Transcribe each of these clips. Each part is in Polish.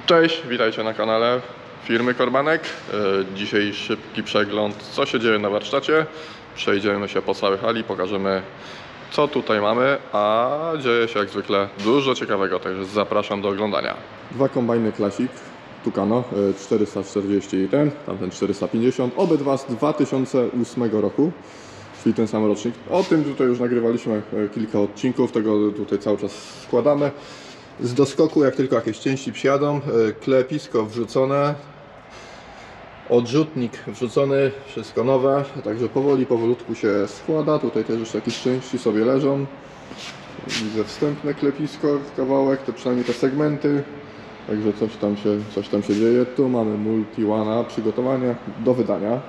Cześć, witajcie na kanale firmy Korbanek. Dzisiaj szybki przegląd, co się dzieje na warsztacie. Przejdziemy się po całej hali, pokażemy, co tutaj mamy, a dzieje się jak zwykle dużo ciekawego, także zapraszam do oglądania. Dwa kombajny Classic Tucano, 440 i tamten 450, obydwa z 2008 roku, czyli ten sam rocznik. O tym tutaj już nagrywaliśmy kilka odcinków, tego tutaj cały czas składamy. Z doskoku, jak tylko jakieś części przyjadą, klepisko wrzucone, odrzutnik wrzucony, wszystko nowe, także powoli, powolutku się składa. Tutaj też już jakieś części sobie leżą. Widzę wstępne klepisko, kawałek, to przynajmniej te segmenty, także coś tam się dzieje. Tu mamy Multi-One, przygotowanie do wydania,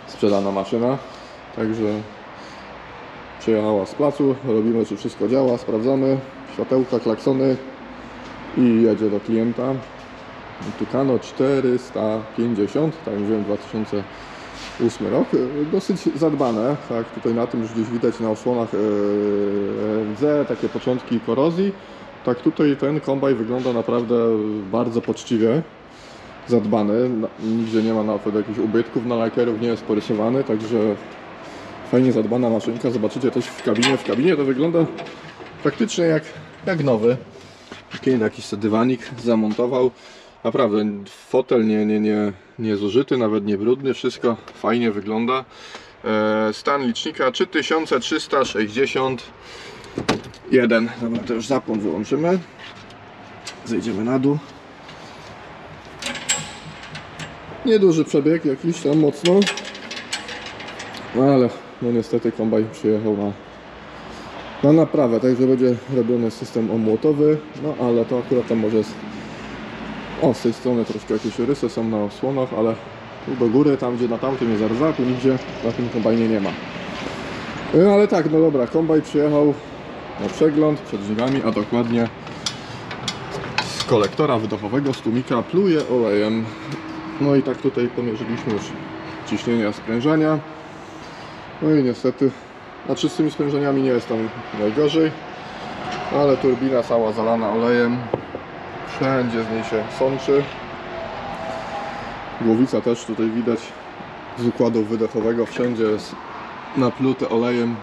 sprzedana maszyna, także przyjechała z placu, robimy, czy wszystko działa, sprawdzamy, światełka, klaksony i jedzie do klienta. Tucano 450, tak jak mówiłem, 2008 rok, dosyć zadbane, tak, tutaj na tym już gdzieś widać na osłonach rdze, takie początki korozji. Tak, tutaj ten kombajn wygląda naprawdę bardzo poczciwie zadbany, nigdzie nie ma nawet jakichś ubytków, na lakierów nie jest porysowany, także fajnie zadbana maszynka. Zobaczycie też w kabinie to wygląda praktycznie jak nowy. Jakiś sobie dywanik zamontował. Naprawdę fotel nie zużyty, nawet nie brudny, wszystko fajnie wygląda. Stan licznika 3361. Dobra, to już zapłon wyłączymy. Zejdziemy na dół. Nieduży przebieg jakiś tam mocno, ale no niestety kombajn przyjechał na naprawę, także będzie robiony system omłotowy, no ale to akurat tam może jest... O, z tej strony troszkę jakieś rysy są na osłonach, ale tu do góry, tam gdzie na tamtym jest rdza, tu nigdzie na tym kombajnie nie ma. No ale tak, no dobra, kombajn przyjechał na przegląd przed drzwiami, a dokładnie z kolektora wydechowego, z tłumika pluje olejem. No i tak tutaj pomierzyliśmy już ciśnienia sprężania. No i niestety, znaczy z tymi sprężeniami nie jest tam najgorzej, ale turbina cała zalana olejem, wszędzie z niej się sączy. Głowica też tutaj widać z układu wydechowego, wszędzie jest naplute olejem.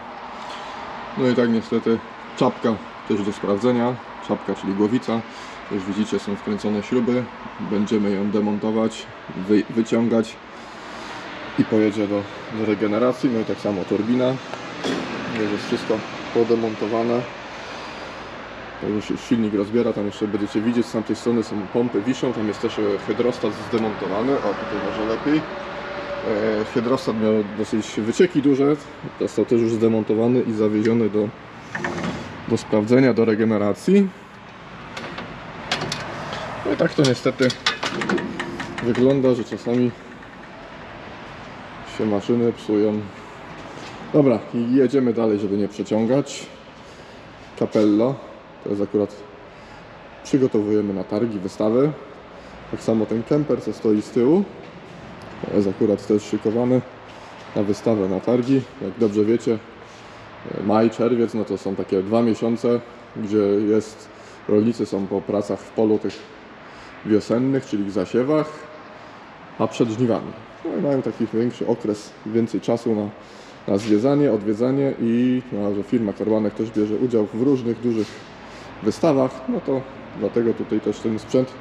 No i tak niestety czapka też do sprawdzenia, czapka, czyli głowica. Już widzicie, są wkręcone śruby, będziemy ją demontować, wyciągać i pojedzie do regeneracji. No i tak samo turbina, jest wszystko podemontowane. Już silnik rozbiera, tam jeszcze będziecie widzieć, z tamtej strony są pompy, wiszą, tam jest też hydrostat zdemontowany, o tutaj może lepiej. Hydrostat miał dosyć wycieki duże, został też już zdemontowany i zawieziony do sprawdzenia, do regeneracji. No i tak to niestety wygląda, że czasami się maszyny psują. Dobra, i jedziemy dalej, żeby nie przeciągać. Capello, to jest akurat, przygotowujemy na targi, wystawy. Tak samo ten kemper, co stoi z tyłu, to jest akurat też szykowany na wystawę, na targi. Jak dobrze wiecie, maj, czerwiec, no to są takie 2 miesiące, gdzie rolnicy są po pracach w polu tych wiosennych, czyli w zasiewach, a przed żniwami. No i mają taki większy okres, więcej czasu na zwiedzanie, odwiedzanie i że firma Korbanek też bierze udział w różnych dużych wystawach, no to dlatego tutaj też ten sprzęt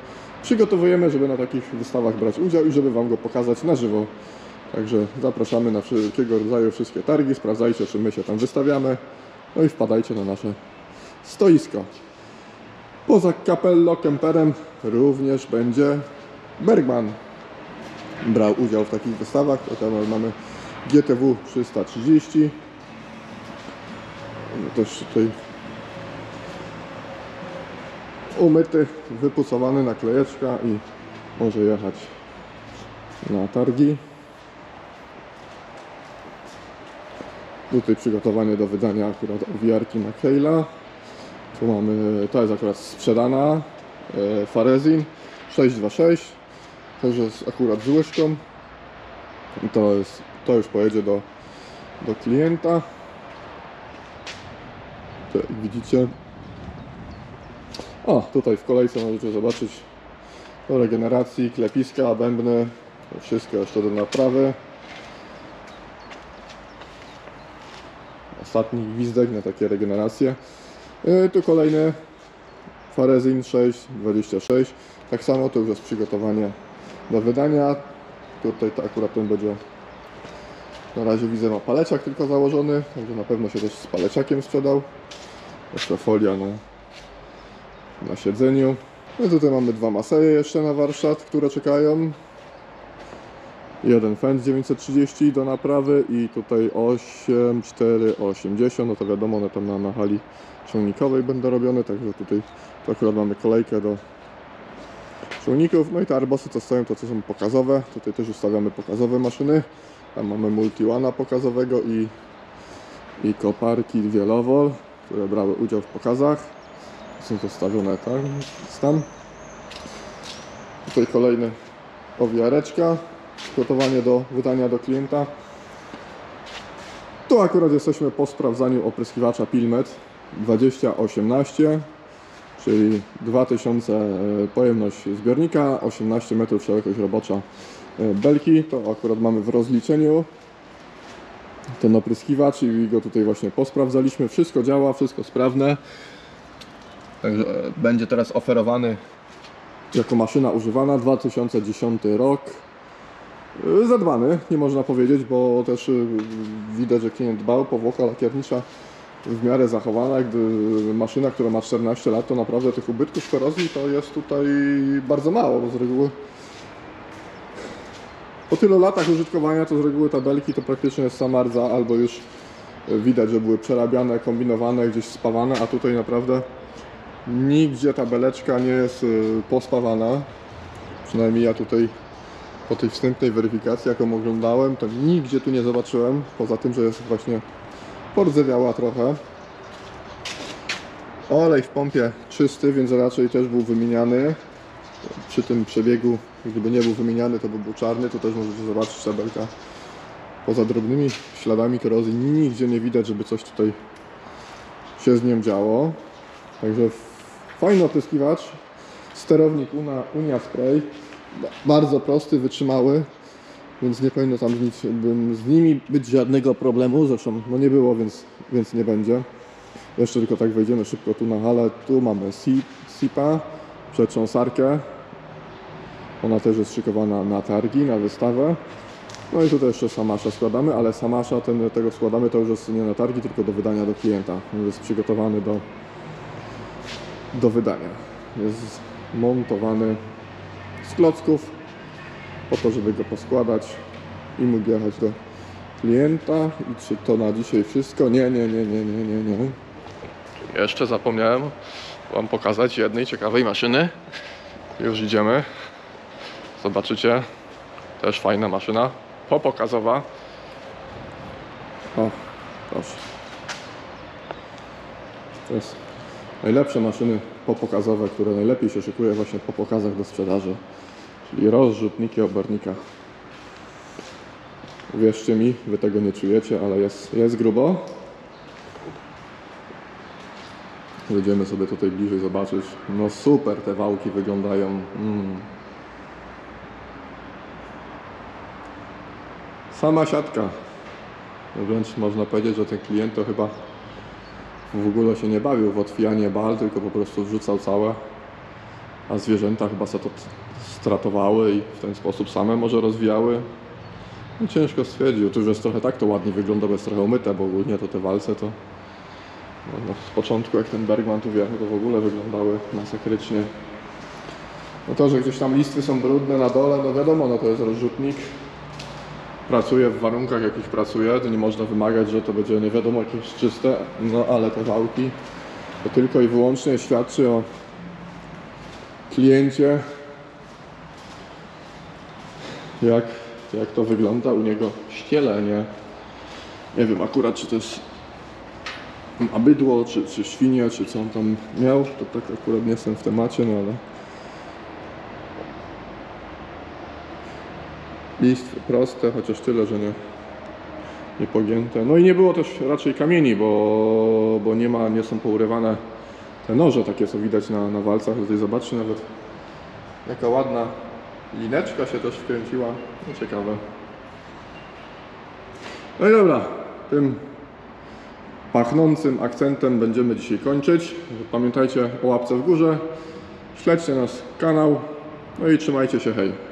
przygotowujemy, żeby na takich wystawach brać udział i żeby Wam go pokazać na żywo. Także zapraszamy na wszelkiego rodzaju wszystkie targi, sprawdzajcie, czy my się tam wystawiamy, no i wpadajcie na nasze stoisko. Poza Capello kemperem również będzie Bergman brał udział w takich wystawach. To tam mamy GTW 330. Też tutaj umyty, wypucowany, naklejeczka i może jechać na targi. Tutaj przygotowanie do wydania akurat owijarki McHale'a. Tu mamy, to jest akurat sprzedana Farezin 626, też jest akurat z łyżką. To już pojedzie do klienta. To jak widzicie, o, tutaj w kolejce możecie zobaczyć do regeneracji, klepiska, bębny, to wszystko jeszcze do naprawy. Ostatni gwizdek na takie regeneracje. Tu kolejny Farezin 626, tak samo to już jest przygotowanie do wydania. Tutaj to akurat ten będzie, na razie widzę, ma paleciak tylko założony, także na pewno się też z paleciakiem sprzedał. Jeszcze folia na siedzeniu. No tutaj mamy dwa Maseje jeszcze na warsztat, które czekają. Jeden Fendt 930 do naprawy i tutaj 8480, no to wiadomo, one tam na hali ciągnikowej będą robione, także tutaj to akurat mamy kolejkę do ciągników. No i te arbosy co stoją, to co są pokazowe, tutaj też ustawiamy pokazowe maszyny. Tam mamy Multi-One pokazowego i koparki 2 które brały udział w pokazach. Są to stawione tam. Tutaj kolejny owijareczka, gotowanie do wydania do klienta. Tu akurat jesteśmy po sprawdzaniu opryskiwacza Pilmet 2018, czyli 2000 pojemność zbiornika, 18 metrów szerokość robocza belki. To akurat mamy w rozliczeniu ten opryskiwacz i go tutaj właśnie posprawdzaliśmy. Wszystko działa, wszystko sprawne. Także będzie teraz oferowany jako maszyna używana, 2010 rok. Zadbany, nie można powiedzieć, bo też widać, że klient dbał, powłoka lakiernicza w miarę zachowana. Gdy maszyna, która ma 14 lat, to naprawdę tych ubytków korozji to jest tutaj bardzo mało, bo z reguły po tylu latach użytkowania to z reguły tabelki to praktycznie jest sama rdza, albo już widać, że były przerabiane, kombinowane, gdzieś spawane, a tutaj naprawdę nigdzie tabeleczka nie jest pospawana. Przynajmniej ja tutaj po tej wstępnej weryfikacji, jaką oglądałem, to nigdzie tu nie zobaczyłem, poza tym, że jest właśnie pordzewiała trochę. Olej w pompie czysty, więc raczej też był wymieniany. Przy tym przebiegu, gdyby nie był wymieniany, to by był czarny. Tu też możecie zobaczyć tabelka. Poza drobnymi śladami korozji nigdzie nie widać, żeby coś tutaj się z nią działo. Także fajny opryskiwacz. Sterownik Unia Spray. Bardzo prosty, wytrzymały, więc nie powinno tam z nimi być żadnego problemu. Zresztą no nie było, więc nie będzie. Jeszcze tylko tak wejdziemy szybko tu na halę. Tu mamy SIPA, przetrząsarkę. Ona też jest szykowana na targi, na wystawę. No i tutaj jeszcze samasza składamy, ale samasza tego składamy to już jest nie na targi, tylko do wydania do klienta. On jest przygotowany do wydania. Jest montowany z klocków po to, żeby go poskładać i mógł jechać do klienta. I czy to na dzisiaj wszystko? Nie. Jeszcze zapomniałem Wam pokazać jednej ciekawej maszyny. Już idziemy. Zobaczycie. Też fajna maszyna. Popokazowa. O, proszę. To jest najlepsze maszyny popokazowe, które najlepiej się szykuje właśnie po pokazach do sprzedaży. Czyli rozrzutniki obornika. Uwierzcie mi, Wy tego nie czujecie, ale jest grubo. Będziemy sobie tutaj bliżej zobaczyć. No super te wałki wyglądają. Sama siatka. Wręcz można powiedzieć, że ten klient to chyba w ogóle się nie bawił w otwijanie bal, tylko po prostu wrzucał całe. A zwierzęta chyba se to stratowały i w ten sposób same może rozwijały. No ciężko stwierdzić, to już jest trochę tak to ładnie wygląda, bo jest trochę umyte, bo ogólnie to te walce to no, z początku jak ten Bergman tu wjechał, to w ogóle wyglądały masakrycznie. No to, że gdzieś tam listwy są brudne na dole, no wiadomo, no to jest rozrzutnik. Pracuje w warunkach jakich pracuje, to nie można wymagać, że to będzie nie wiadomo jakieś czyste, no ale te wałki to tylko i wyłącznie świadczy o kliencie, jak to wygląda u niego ścielenie. Nie wiem akurat, czy to jest bydło, czy świnia, czy co on tam miał, to tak akurat nie jestem w temacie, no ale listwy proste, chociaż tyle, że nie pogięte. No i nie było też raczej kamieni, bo nie są pourywane te noże, takie co widać na walcach. Tutaj zobaczcie, nawet Jaka ładna lineczka się też wkręciła. No ciekawe. No i dobra, tym pachnącym akcentem będziemy dzisiaj kończyć. Pamiętajcie o łapce w górze, śledźcie nasz kanał, no i trzymajcie się, hej!